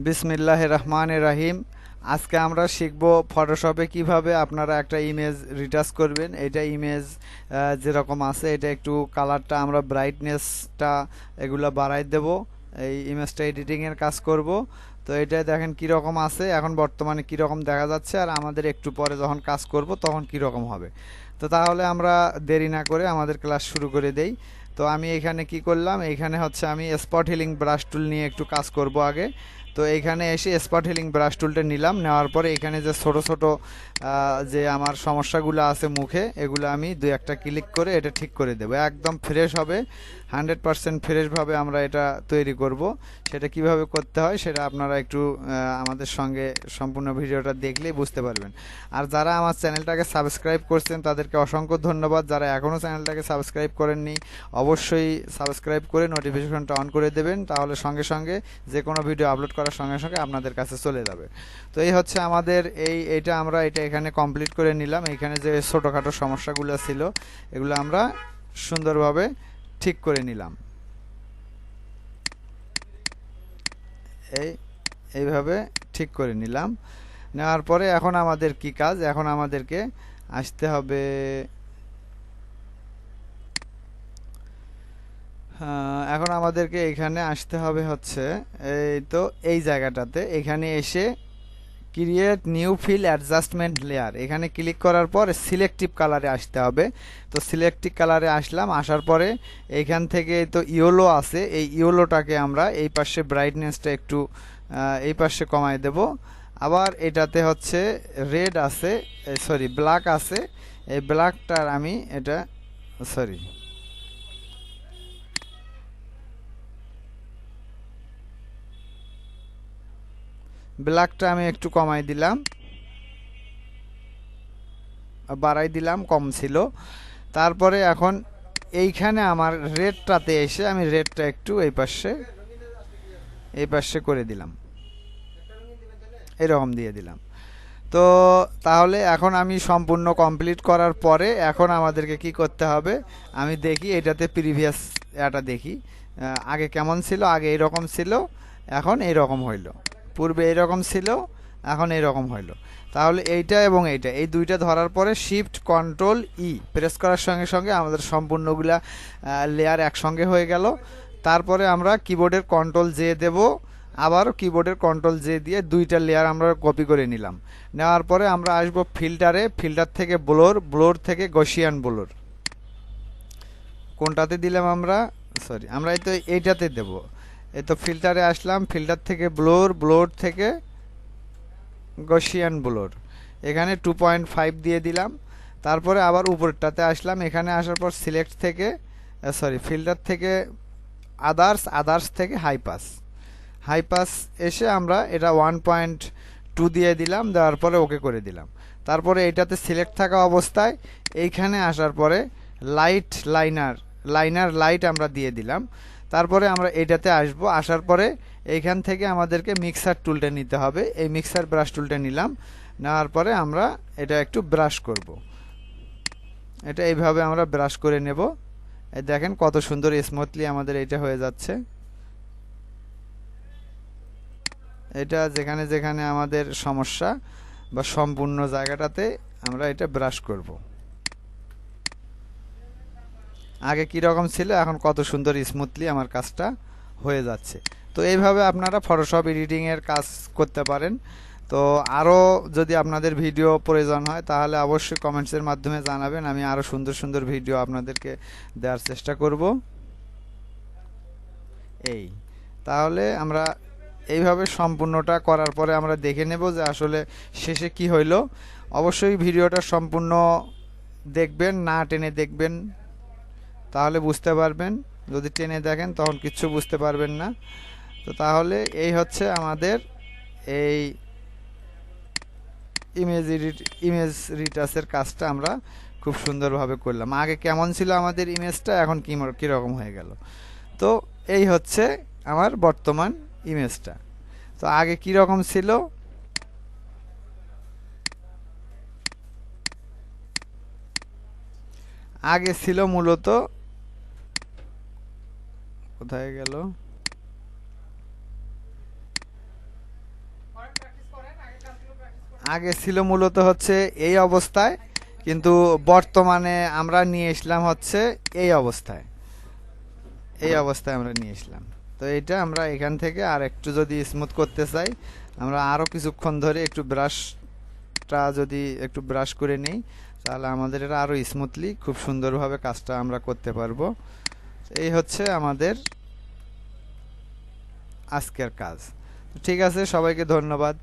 বিসমিল্লাহির রহমানির রহিম। আজকে আমরা শিখব ফটোশপে কিভাবে আপনারা একটা ইমেজ রিটাচ করবেন। এটা ইমেজ যেরকম আছে এটা একটু কালারটা আমরা ব্রাইটনেসটা এগুলো বাড়াই দেব। এই ইমেজটা এডিটিংয়ের কাজ করব। তো এটা দেখেন কীরকম আছে, এখন বর্তমানে কীরকম দেখা যাচ্ছে, আর আমাদের একটু পরে যখন কাজ করব তখন কীরকম হবে। তো তাহলে আমরা দেরি না করে আমাদের ক্লাস শুরু করে দেই। তো আমি এখানে কি করলাম, এইখানে হচ্ছে আমি স্পট হিলিং ব্রাশ টুল নিয়ে একটু কাজ করব আগে। তো এইখানে এসে স্পট হিলিং ব্রাশ টুলটা নিলাম, নেওয়ার পরে এখানে যে ছোট ছোট যে আমার সমস্যাগুলো আছে মুখে, এগুলো আমি দুই একটা ক্লিক করে এটা ঠিক করে দেবো। একদম ফ্রেশ হবে, 100% ফ্রেশভাবে আমরা এটা তৈরি করব। সেটা কিভাবে করতে হয় সেটা আপনারা একটু আমাদের সঙ্গে সম্পূর্ণ ভিডিওটা দেখলেই বুঝতে পারবেন। আর যারা আমার চ্যানেলটাকে সাবস্ক্রাইব করছেন তাদেরকে অসংখ্য ধন্যবাদ। যারা এখনও চ্যানেলটাকে সাবস্ক্রাইব করেননি অবশ্যই সাবস্ক্রাইব করে নোটিফিকেশনটা অন করে দেবেন, তাহলে সঙ্গে সঙ্গে যে কোনো ভিডিও আপলোড করার সঙ্গে সঙ্গে আপনাদের কাছে চলে যাবে। তো এই হচ্ছে আমাদের এইটা আমরা এটা এখানে কমপ্লিট করে নিলাম। এখানে যে ছোটোখাটো সমস্যাগুলো ছিল এগুলো আমরা সুন্দরভাবে ঠিক করে নিলাম। এইভাবে ঠিক করে নিলাম। নেওয়ার পরে এখন আমাদের কি কাজ, এখন আমাদেরকে আসতে হবে এখন আমাদেরকে এখানে আসতে হবে হচ্ছে এই তো এই জায়গাটাতে, এখানে এসে create new fill adjustment layer এখানে ক্লিক করার পর সিলেক্টিভ কালারে আসতে হবে। তো সিলেক্টিভ কালারে আসলাম, আসার পরে এইখান থেকে তো ইয়েলো আছে, এই ইয়েলোটাকে আমরা এই পাশে ব্রাইটনেসটা একটু এই পাশে কমাই দেব। আবার এটাতে হচ্ছে রেড আছে, সরি ব্ল্যাক আছে, এই ব্ল্যাকটার আমি এটা সরি ব্ল্যাকটা আমি একটু কমাই দিলাম, বাড়াই দিলাম, কম ছিল। তারপরে এখন এইখানে আমার রেডটাতে এসে আমি রেডটা একটু এই পাশে করে দিলাম, এরকম দিয়ে দিলাম। তো তাহলে এখন আমি সম্পূর্ণ কমপ্লিট করার পরে এখন আমাদেরকে কি করতে হবে, আমি দেখি এটাতে প্রিভিয়াস এটা দেখি আগে কেমন ছিল। আগে এইরকম ছিল, এখন এইরকম হইল। পূর্বে এইরকম ছিল, এখন এইরকম হইল। তাহলে এইটা এবং এইটা এই দুইটা ধরার পরে শিফট কন্ট্রোল ই প্রেস করার সঙ্গে সঙ্গে আমাদের সম্পূর্ণগুলা লেয়ার একসঙ্গে হয়ে গেল। তারপরে আমরা কিবোর্ডের কন্ট্রোল জে দেব, আবারও কিবোর্ডের কন্ট্রোল জে দিয়ে দুইটা লেয়ার আমরা কপি করে নিলাম। নেওয়ার পরে আমরা আসব ফিল্টারে, ফিল্টার থেকে ব্লোর, ব্লোর থেকে গসিয়ান ব্লোর। কোনটাতে দিলাম আমরা, সরি আমরা এই তো এইটাতে দেব। এই তো ফিল্টারে আসলাম, ফিল্টার থেকে ব্লোর, ব্লোর থেকে গসিয়ান ব্লোর, এখানে 2.5 দিয়ে দিলাম। তারপরে আবার উপরটাতে আসলাম, এখানে আসার পর সিলেক্ট থেকে সরি ফিল্টার থেকে আদার্স, আদার্স থেকে হাইপাস, হাইপাস এসে আমরা এটা 1.2 দিয়ে দিলাম, দেওয়ার পরে ওকে করে দিলাম। তারপরে এটাতে সিলেক্ট থাকা অবস্থায় এইখানে আসার পরে লাইট লাইনার, লাইনার লাইট আমরা দিয়ে দিলাম। তারপরে আমরা এটাতে আসব, আসার পরে এইখান থেকে আমাদেরকে মিক্সার টুলটা নিতে হবে। এই মিক্সার ব্রাশ টুলটা নিলাম, নেওয়ার পরে আমরা এটা একটু ব্রাশ করব। এটা এইভাবে আমরা ব্রাশ করে নেব। এই দেখেন কত সুন্দর স্মুথলি আমাদের এটা হয়ে যাচ্ছে। এটা যেখানে যেখানে আমাদের সমস্যা বা সম্পূর্ণ জায়গাটাতে আমরা এটা ব্রাশ করব। আগে কি রকম ছিল, এখন কত সুন্দর স্মুথলি আমার কাজটা হয়ে যাচ্ছে। তো এইভাবে আপনারা ফটোশপ এডিটিংয়ের কাজ করতে পারেন। তো আরও যদি আপনাদের ভিডিও প্রয়োজন হয় তাহলে অবশ্যই কমেন্টসের মাধ্যমে জানাবেন, আমি আরও সুন্দর সুন্দর ভিডিও আপনাদেরকে দেওয়ার চেষ্টা করব। এই তাহলে আমরা এইভাবে সম্পূর্ণটা করার পরে আমরা দেখে নেব যে আসলে শেষে কি হইল। অবশ্যই ভিডিওটা সম্পূর্ণ দেখবেন, না টেনে দেখবেন, তাহলে বুঝতে পারবেন। যদি টেনে দেখেন তখন কিচ্ছু বুঝতে পারবেন না। তো তাহলে এই হচ্ছে আমাদের এই ইমেজ রিটাচের কাজটা আমরা খুব সুন্দরভাবে করলাম। আগে কেমন ছিল আমাদের ইমেজটা, এখন কীরকম হয়ে গেল। তো এই হচ্ছে আমার বর্তমান ইমেজটা। তো আগে কি রকম ছিল, আগে ছিল মূলত, কোথায় গেল, আগে ছিল মূলত হচ্ছে এই অবস্থায়, কিন্তু বর্তমানে আমরা নিয়ে আসলাম হচ্ছে এই অবস্থায়। এই অবস্থায় আমরা নিয়ে আসলাম। তো এটা আমরা এখান থেকে আর একটু যদি স্মুথ করতে চাই, আমরা আরও কিছুক্ষণ ধরে একটু ব্রাশটা যদি একটু ব্রাশ করে নেই, তাহলে আমাদের এটা আরও স্মুথলি খুব সুন্দরভাবে কাজটা আমরা করতে পারবো। এই হচ্ছে আমাদের আজকের কাজ। ঠিক আছে, সবাইকে ধন্যবাদ।